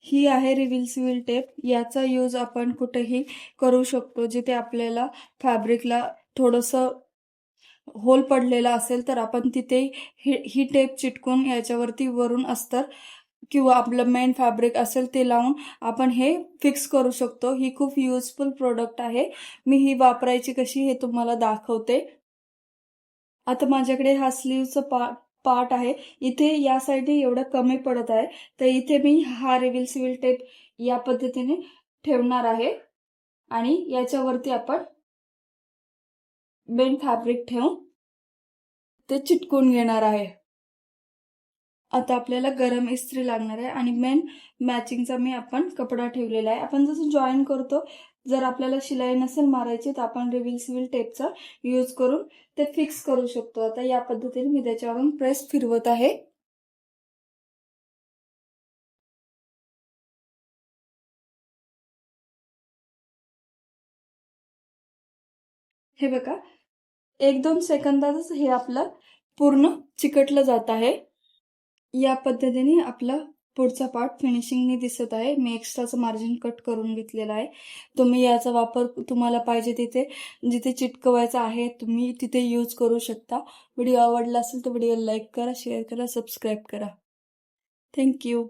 ही आहे reversible tape. याचा use आपण कुठेही करू शकतो. जिथे आपल्याला फॅब्रिकला थोडंसं होल पडलेला असेल तर आपण तिथे ही टेप चिटकून याच्यावरती वरून अस्तर किंवा आपलं मेन फॅब्रिक असेल ते लावून आपण हे फिक्स करू शकतो. ही खूप युजफुल प्रोडक्ट आहे. मी ही वापरायची कशी हे तुम्हाला दाखवते. आता माझ्याकडे हा स्लीवचा पार्ट आहे. इथे या साईडने एवढं कमी पडत आहे, तर इथे मी हा रिव्हर्सिबल टेप या पद्धतीने ठेवणार आहे आणि याच्यावरती आपण मेन फॅब्रिक ठेवून ते चिटकून घेणार आहे. आता आपल्याला गरम इस्त्री लागणार आहे आणि मेन मॅचिंगचा आपण कपडा ठेवलेला आहे. आपण जसं जॉईन करतो, जर आपल्याला शिलाई नसेल मारायची तर आपण रिव्हर्सिबल टेपचा यूज करून ते फिक्स करू शकतो. आता या पद्धतीने मी त्याच्यावरून प्रेस फिरवत आहे. हे बघा, 1-2 सेकंदातच हे आपलं पूर्ण चिकटलं जात आहे. या पद्धतीने आपला पुढचा पार्ट फिनिशिंगने दिसत आहे. मी एक्स्ट्राचं मार्जिन कट करून घेतलेलं आहे. तुम्ही याचा वापर तुम्हाला पाहिजे तिथे जिथे चिटकवायचा आहे तुम्ही तिथे यूज करू शकता. व्हिडिओ आवडला असेल तर व्हिडिओ लाईक करा, शेअर करा, सबस्क्राईब करा. Thank you.